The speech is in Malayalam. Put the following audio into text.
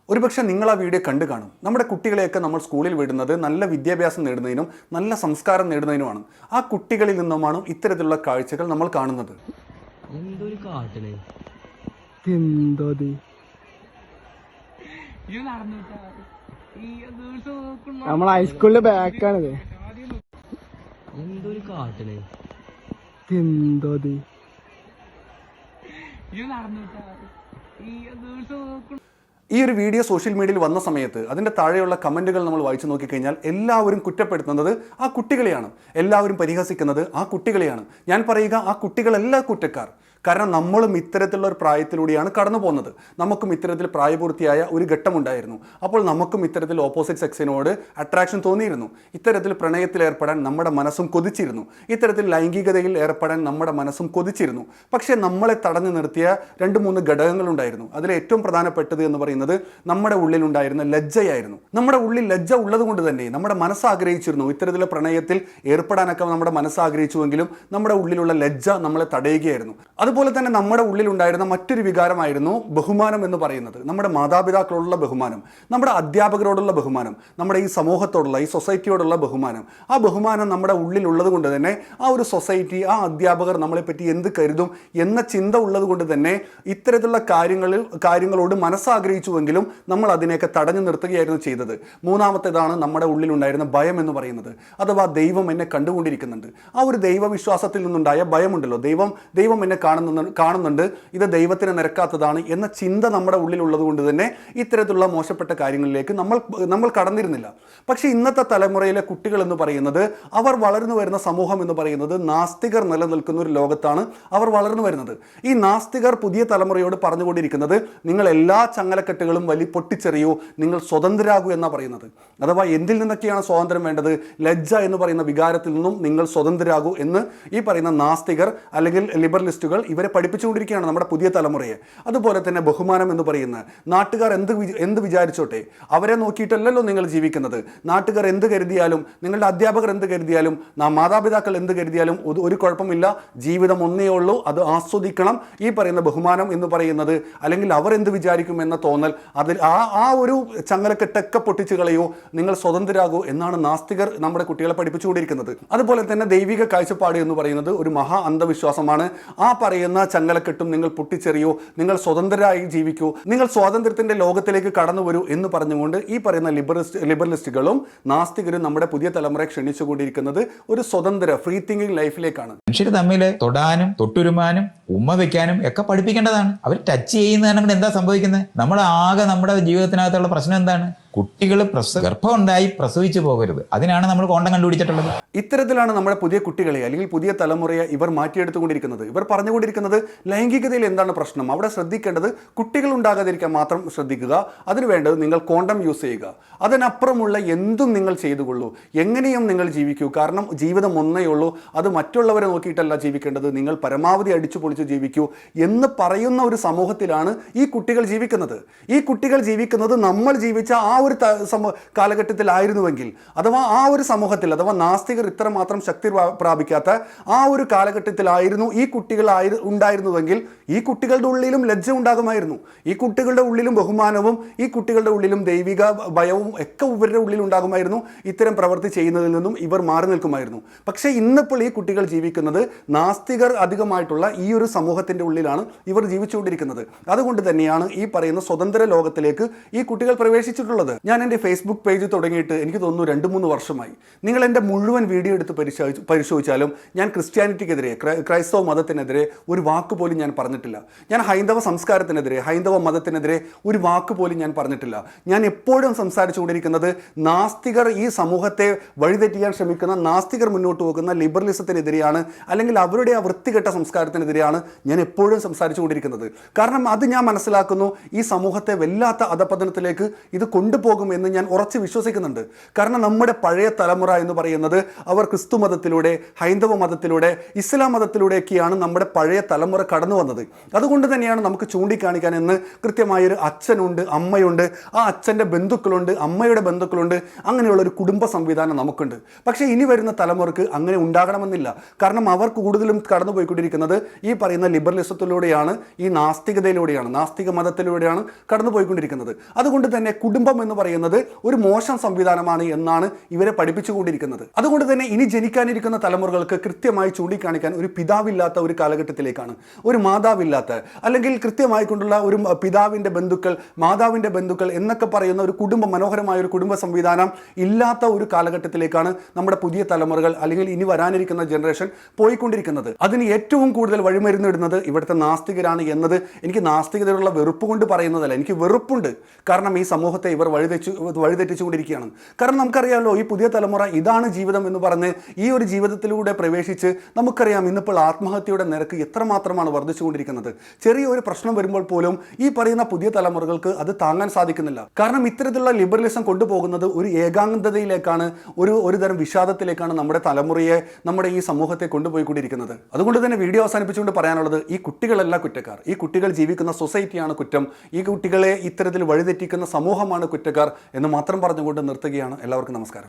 ഒരുപക്ഷെ നിങ്ങൾ ആ വീഡിയോ കണ്ടു കാണും. നമ്മുടെ കുട്ടികളെയൊക്കെ നമ്മൾ സ്കൂളിൽ വിടുന്നത് നല്ല വിദ്യാഭ്യാസം നേടുന്നതിനും നല്ല സംസ്കാരം നേടുന്നതിനുമാണ്. ആ കുട്ടികളിൽ നിന്നുമാണ് ഇത്തരത്തിലുള്ള കാഴ്ചകൾ നമ്മൾ കാണുന്നത്. നമ്മൾ ഹൈസ്കൂളിലെ ബാക്കാണിത്. ഈ ഒരു വീഡിയോ സോഷ്യൽ മീഡിയയിൽ വന്ന സമയത്ത് അതിൻ്റെ താഴെയുള്ള കമൻറ്റുകൾ നമ്മൾ വായിച്ചു നോക്കിക്കഴിഞ്ഞാൽ എല്ലാവരും കുറ്റപ്പെടുത്തുന്നത് ആ കുട്ടികളെയാണ്, എല്ലാവരും പരിഹസിക്കുന്നത് ആ കുട്ടികളെയാണ്. ഞാൻ പറയുക, ആ കുട്ടികളല്ല കുറ്റക്കാർ. കാരണം നമ്മളും ഇത്തരത്തിലുള്ള ഒരു പ്രായത്തിലൂടെയാണ് കടന്നു പോകുന്നത്. നമുക്കും ഇത്തരത്തിൽ പ്രായപൂർത്തിയായ ഒരു ഘട്ടമുണ്ടായിരുന്നു. അപ്പോൾ നമുക്കും ഇത്തരത്തിൽ ഓപ്പോസിറ്റ് സെക്സിനോട് അട്രാക്ഷൻ തോന്നിയിരുന്നു. ഇത്തരത്തിൽ പ്രണയത്തിൽ ഏർപ്പെടാൻ നമ്മുടെ മനസ്സും കൊതിച്ചിരുന്നു. ഇത്തരത്തിൽ ലൈംഗികതയിൽ ഏർപ്പെടാൻ നമ്മുടെ മനസ്സും കൊതിച്ചിരുന്നു. പക്ഷേ നമ്മളെ തടഞ്ഞു നിർത്തിയ 2-3 ഘടകങ്ങളുണ്ടായിരുന്നു. അതിൽ ഏറ്റവും പ്രധാനപ്പെട്ടത് എന്ന് പറയുന്നത് നമ്മുടെ ഉള്ളിലുണ്ടായിരുന്ന ലജ്ജയായിരുന്നു. നമ്മുടെ ഉള്ളിൽ ലജ്ജ ഉള്ളത് കൊണ്ട് തന്നെ നമ്മുടെ മനസ്സ് ആഗ്രഹിച്ചിരുന്നു. ഇത്തരത്തിലുള്ള പ്രണയത്തിൽ ഏർപ്പെടാനൊക്കെ നമ്മുടെ മനസ്സ് ആഗ്രഹിച്ചുവെങ്കിലും നമ്മുടെ ഉള്ളിലുള്ള ലജ്ജ നമ്മളെ തടയുകയായിരുന്നു. അതുപോലെ തന്നെ നമ്മുടെ ഉള്ളിലുണ്ടായിരുന്ന മറ്റൊരു വികാരമായിരുന്നു ബഹുമാനം എന്ന് പറയുന്നത്. നമ്മുടെ മാതാപിതാക്കളോടുള്ള ബഹുമാനം, നമ്മുടെ അധ്യാപകരോടുള്ള ബഹുമാനം, നമ്മുടെ ഈ സമൂഹത്തോടുള്ള, ഈ സൊസൈറ്റിയോടുള്ള ബഹുമാനം. ആ ബഹുമാനം നമ്മുടെ ഉള്ളിലുള്ളത് കൊണ്ട് തന്നെ ആ ഒരു സൊസൈറ്റി, ആ അധ്യാപകർ നമ്മളെപ്പറ്റി എന്ത് കരുതും എന്ന ചിന്ത ഉള്ളത് കൊണ്ട് തന്നെ ഇത്തരത്തിലുള്ള കാര്യങ്ങളോട് മനസ്സാഗ്രഹിച്ചുവെങ്കിലും നമ്മൾ അതിനെയൊക്കെ തടഞ്ഞു നിർത്തുകയായിരുന്നു ചെയ്തത്. മൂന്നാമത്തേതാണ് നമ്മുടെ ഉള്ളിലുണ്ടായിരുന്ന ഭയം എന്ന് പറയുന്നത്. അഥവാ ദൈവം എന്നെ കണ്ടുകൊണ്ടിരിക്കുന്നുണ്ട്. ആ ഒരു ദൈവവിശ്വാസത്തിൽ നിന്നുണ്ടായ ഭയമുണ്ടല്ലോ, ദൈവം എന്നെ കാണുന്നുണ്ട്, ഇത് ദൈവത്തിന് നിരക്കാത്തതാണ് എന്ന ചിന്ത നമ്മുടെ ഉള്ളിലുള്ളത് കൊണ്ട് തന്നെ ഇത്തരത്തിലുള്ള മോശപ്പെട്ട കാര്യങ്ങളിലേക്ക് നമ്മൾ കടന്നിരുന്നില്ല. പക്ഷേ ഇന്നത്തെ തലമുറയിലെ കുട്ടികൾ എന്ന് പറയുന്നത്, അവർ വളർന്നു വരുന്ന സമൂഹം എന്ന് പറയുന്നത് നാസ്തികർ നിലനിൽക്കുന്ന ഒരു ലോകത്താണ് അവർ വളർന്നു വരുന്നത്. ഈ നാസ്തികർ പുതിയ തലമുറയോട് പറഞ്ഞുകൊണ്ടിരിക്കുന്നത്, നിങ്ങൾ എല്ലാ ചങ്ങലക്കെട്ടുകളും പൊട്ടിച്ചെറിയൂ, നിങ്ങൾ സ്വതന്ത്രരാകൂ എന്നാണ് പറയുന്നത്. അഥവാ എന്തിൽ നിന്നൊക്കെയാണ് സ്വാതന്ത്ര്യം വേണ്ടത്? ലജ്ജ എന്ന് പറയുന്ന വികാരത്തിൽ നിന്നും നിങ്ങൾ സ്വതന്ത്രരാകൂ എന്ന് ഈ പറയുന്ന നാസ്തികർ അല്ലെങ്കിൽ ലിബറലിസ്റ്റുകൾ ഇവരെ പഠിപ്പിച്ചുകൊണ്ടിരിക്കുകയാണ് നമ്മുടെ പുതിയ തലമുറയെ. അതുപോലെ തന്നെ ബഹുമാനം എന്ന് പറയുന്ന, നാട്ടുകാർ എന്ത് വിചാരിച്ചോട്ടെ, അവരെ നോക്കിയിട്ടല്ലല്ലോ നിങ്ങൾ ജീവിക്കുന്നത്. നാട്ടുകാർ എന്ത് കരുതിയാലും, നിങ്ങളുടെ അധ്യാപകർ എന്ത് കരുതിയാലും, മാതാപിതാക്കൾ എന്ത് കരുതിയാലും ഒരു കുഴപ്പമില്ല. ജീവിതം ഒന്നേ ഉള്ളൂ, അത് ആസ്വദിക്കണം. ഈ പറയുന്ന ബഹുമാനം എന്ന് പറയുന്നത്, അല്ലെങ്കിൽ അവർ എന്ത് വിചാരിക്കും എന്ന തോന്നൽ, അതിൽ ആ ഒരു ചങ്ങലക്കെട്ടൊക്കെ പൊട്ടിച്ചു കളയൂ, നിങ്ങൾ സ്വതന്ത്രരാകൂ എന്നാണ് നാസ്തികർ നമ്മുടെ കുട്ടികളെ പഠിപ്പിച്ചുകൊണ്ടിരിക്കുന്നത്. അതുപോലെ തന്നെ ദൈവിക കാഴ്ചപ്പാട് എന്ന് പറയുന്നത് ഒരു മഹാ അന്ധവിശ്വാസമാണ്. ആ പറയുന്ന ചങ്ങലക്കെട്ടും നിങ്ങൾ പൊട്ടിച്ചെറിയൂ, നിങ്ങൾ സ്വതന്ത്രരായി ജീവിക്കൂ, നിങ്ങൾ സ്വാതന്ത്ര്യത്തിന്റെ ലോകത്തിലേക്ക് കടന്നു വരൂ എന്ന് പറഞ്ഞുകൊണ്ട് ഈ പറയുന്ന ലിബറലിസ്റ്റുകളും നാസ്തികരും നമ്മുടെ പുതിയ തലമുറയെ ക്ഷണിച്ചുകൊണ്ടിരിക്കുന്നത് ഒരു സ്വതന്ത്ര ഫ്രീ തിങ്കിങ് ലൈഫിലേക്കാണ്. മനുഷ്യർ തമ്മിൽ തൊടാനും തൊട്ടുരുമാനും ഉമ്മ വെക്കാനും ഒക്കെ പഠിപ്പിക്കേണ്ടതാണ്. അവർ ടച്ച് ചെയ്യുന്നതാണ് എന്താ സംഭവിക്കുന്നത്? നമ്മുടെ ജീവിതത്തിനകത്തുള്ള പ്രശ്നം എന്താണ്? കുട്ടികൾ ഗർഭം ഉണ്ടായി പ്രസവിച്ചു പോകരുത്. അതിനാണ് നമ്മൾ കോണ്ടം കണ്ടുപിടിച്ചിട്ടുള്ളത്. ഇത്തരത്തിലാണ് നമ്മുടെ പുതിയ കുട്ടികളെ അല്ലെങ്കിൽ പുതിയ തലമുറയെ ഇവർ മാറ്റിയെടുത്തുകൊണ്ടിരിക്കുന്നത്. ഇവർ പറഞ്ഞുകൊണ്ടിരിക്കുന്നത് ലൈംഗികതയിൽ എന്താണ് പ്രശ്നം, അവിടെ ശ്രദ്ധിക്കേണ്ടത് കുട്ടികൾ ഉണ്ടാകാതിരിക്കാൻ മാത്രം ശ്രദ്ധിക്കുക, അതിന് വേണ്ടത് നിങ്ങൾ കോണ്ടം യൂസ് ചെയ്യുക, അതിനപ്പുറമുള്ള എന്തും നിങ്ങൾ ചെയ്തുകൊള്ളൂ, എങ്ങനെയും നിങ്ങൾ ജീവിക്കൂ. കാരണം ജീവിതം ഒന്നേ ഉള്ളൂ, അത് മറ്റുള്ളവരെ നോക്കിയിട്ടല്ല ജീവിക്കേണ്ടത്, നിങ്ങൾ പരമാവധി അടിച്ചു പൊളിച്ച് ജീവിക്കൂ എന്ന് പറയുന്ന ഒരു സമൂഹത്തിലാണ് ഈ കുട്ടികൾ ജീവിക്കുന്നത്. ഈ കുട്ടികൾ ജീവിക്കുന്നത് നമ്മൾ ജീവിച്ച ആ ഒരു കാലഘട്ടത്തിലായിരുന്നുവെങ്കിൽ, അഥവാ ആ ഒരു സമൂഹത്തിൽ, അഥവാ നാസ്തികർ ഇത്രമാത്രം ശക്തി പ്രാപിക്കാത്ത ആ ഒരു കാലഘട്ടത്തിലായിരുന്നു ഈ കുട്ടികൾ ഉണ്ടായിരുന്നുവെങ്കിൽ ഈ കുട്ടികളുടെ ഉള്ളിലും ലജ്ജ ഉണ്ടാകുമായിരുന്നു, ഈ കുട്ടികളുടെ ഉള്ളിലും ബഹുമാനവും ഈ കുട്ടികളുടെ ഉള്ളിലും ദൈവിക ഭയവും ഒക്കെ ഇവരുടെ ഉള്ളിൽ ഉണ്ടാകുമായിരുന്നു. ഇത്തരം പ്രവൃത്തി ചെയ്യുന്നതിൽ നിന്നും ഇവർ മാറി നിൽക്കുമായിരുന്നു. പക്ഷേ ഇന്നിപ്പോൾ ഈ കുട്ടികൾ ജീവിക്കുന്നത് നാസ്തികർ അധികമായിട്ടുള്ള ഈ ഒരു സമൂഹത്തിൻ്റെ ഉള്ളിലാണ് ഇവർ ജീവിച്ചുകൊണ്ടിരിക്കുന്നത്. അതുകൊണ്ട് തന്നെയാണ് ഈ പറയുന്ന സ്വതന്ത്ര ലോകത്തിലേക്ക് ഈ കുട്ടികൾ പ്രവേശിച്ചിട്ടുള്ളത്. ഞാൻ എൻ്റെ ഫേസ്ബുക്ക് പേജ് തുടങ്ങിയിട്ട് എനിക്ക് തോന്നുന്നു 2-3 വർഷമായി. നിങ്ങൾ എൻ്റെ മുഴുവൻ വീഡിയോ എടുത്ത് പരിശോധിച്ചാലും ഞാൻ ക്രിസ്ത്യാനിറ്റിക്കെതിരെ, ക്രൈസ്തവ മതത്തിനെതിരെ ഒരു വാക്ക് പോലും ഞാൻ പറഞ്ഞിട്ടില്ല. ഞാൻ ഹൈന്ദവ സംസ്കാരത്തിനെതിരെ, ഹൈന്ദവ മതത്തിനെതിരെ ഒരു വാക്ക് പോലും ഞാൻ പറഞ്ഞിട്ടില്ല. ഞാൻ എപ്പോഴും സംസാരിച്ചുകൊണ്ടിരിക്കുന്നത് നാസ്തികർ, ഈ സമൂഹത്തെ വഴിതെറ്റിയാൻ ശ്രമിക്കുന്ന നാസ്തികർ മുന്നോട്ട് പോകുന്ന ലിബറലിസത്തിനെതിരെയാണ്, അല്ലെങ്കിൽ അവരുടെ ആ വൃത്തികെട്ട സംസ്കാരത്തിനെതിരെയാണ് ഞാൻ എപ്പോഴും സംസാരിച്ചുകൊണ്ടിരിക്കുന്നത്. കാരണം അത് ഞാൻ മനസ്സിലാക്കുന്നു, ഈ സമൂഹത്തെ വല്ലാത്ത അധപതനത്തിലേക്ക് ഇത് കൊണ്ടുപോകും എന്ന് ഞാൻ ഉറച്ച് വിശ്വസിക്കുന്നുണ്ട്. കാരണം നമ്മുടെ പഴയ തലമുറ എന്ന് പറയുന്നത് അവർ ക്രിസ്തു മതത്തിലൂടെ, ഹൈന്ദവ മതത്തിലൂടെ, ഇസ്ലാം മതത്തിലൂടെയൊക്കെയാണ് നമ്മുടെ പഴയ തലമുറ കടന്നു വന്നത്. അതുകൊണ്ട് തന്നെയാണ് നമുക്ക് ചൂണ്ടിക്കാണിക്കാൻ എന്ന് കൃത്യമായൊരു അച്ഛനുണ്ട്, അമ്മയുണ്ട്, ആ അച്ഛൻ്റെ ബന്ധുക്കളുണ്ട്, അമ്മയുടെ ബന്ധുക്കളുണ്ട്, അങ്ങനെയുള്ളൊരു കുടുംബ സംവിധാനം നമുക്കുണ്ട്. പക്ഷേ ഇനി വരുന്ന തലമുറക്ക് അങ്ങനെ ഉണ്ടാകണമെന്നില്ല. കാരണം അവർ കൂടുതലും കടന്നുപോയിക്കൊണ്ടിരിക്കുന്നത് ഈ പറയുന്ന ലിബറലിസത്തിലൂടെയാണ്, ഈ നാസ്തികതയിലൂടെയാണ്, നാസ്തിക മതത്തിലൂടെയാണ് കടന്നുപോയിക്കൊണ്ടിരിക്കുന്നത്. അതുകൊണ്ട് തന്നെ കുടുംബം എന്ന് പറയുന്നത് ഒരു മോശം സംവിധാനമാണ് എന്നാണ് ഇവരെ പഠിപ്പിച്ചുകൊണ്ടിരിക്കുന്നത്. അതുകൊണ്ട് തന്നെ ഇനി ജനിക്കാനിരിക്കുന്ന തലമുറകൾക്ക് കൃത്യമായി ചൂണ്ടിക്കാണിക്കാൻ ഒരു പിതാവില്ലാത്ത ഒരു കാലഘട്ടത്തിലേക്കാണ്, ഒരു മാതാവില്ലാത്ത, അല്ലെങ്കിൽ കൃത്യമായി കൊണ്ടുള്ള ഒരു പിതാവിൻ്റെ ബന്ധുക്കൾ, മാതാവിൻ്റെ ബന്ധുക്കൾ എന്നൊക്കെ പറയുന്ന ഒരു മനോഹരമായ ഒരു കുടുംബ സംവിധാനം ഇല്ലാത്ത ഒരു കാലഘട്ടത്തിലേക്കാണ് നമ്മുടെ പുതിയ തലമുറകൾ അല്ലെങ്കിൽ ഇനി വരാനിരിക്കുന്ന ജനറേഷൻ പോയിക്കൊണ്ടിരിക്കുന്നത്. അതിന് ഏറ്റവും കൂടുതൽ വഴിമരുന്നിടുന്നത് ഇവിടുത്തെ നാസ്തികരാണ് എന്നത് എനിക്ക് നാസ്തികതയുള്ള വെറുപ്പ് കൊണ്ട് പറയുന്നതല്ല, എനിക്ക് വെറുപ്പുണ്ട്. കാരണം ഈ സമൂഹത്തെ ഇവർ വഴിതെറ്റിച്ചുകൊണ്ടിരിക്കുകയാണ്. കാരണം നമുക്കറിയാമല്ലോ, ഈ പുതിയ തലമുറ ഇതാണ് ജീവിതം എന്ന് പറഞ്ഞ് ഈ ഒരു ജീവിതത്തിലൂടെ പ്രവേശിച്ച് നമുക്കറിയാം ഇന്നിപ്പോൾ ആത്മഹത്യയുടെ നിരക്ക് എത്രമാത്രമാണ് വർദ്ധിച്ചുകൊണ്ടിരിക്കുന്നത്. ചെറിയൊരു പ്രശ്നം വരുമ്പോൾ പോലും ഈ പറയുന്ന പുതിയ തലമുറകൾക്ക് അത് താങ്ങാൻ സാധിക്കുന്നില്ല. കാരണം ഇത്തരത്തിലുള്ള ലിബറലിസം കൊണ്ടുപോകുന്നത് ഒരു ഏകാന്തതയിലേക്കാണ്, ഒരു തരം വിഷാദത്തിലേക്കാണ് നമ്മുടെ തലമുറയെ, നമ്മുടെ ഈ സമൂഹത്തെ കൊണ്ടുപോയിക്കൊണ്ടിരിക്കുന്നത്. അതുകൊണ്ട് തന്നെ വീഡിയോ അവസാനിപ്പിച്ചുകൊണ്ട് പറയാനുള്ളത്, ഈ കുട്ടികളല്ല കുറ്റക്കാർ, ഈ കുട്ടികൾ ജീവിക്കുന്ന സൊസൈറ്റിയാണ് കുറ്റം, ഈ കുട്ടികളെ ഇത്തരത്തിൽ വഴിതെറ്റിക്കുന്ന സമൂഹമാണ് കുറ്റക്കാർ എന്ന് മാത്രം പറഞ്ഞുകൊണ്ട് നിർത്തുകയാണ്. എല്ലാവർക്കും നമസ്കാരം.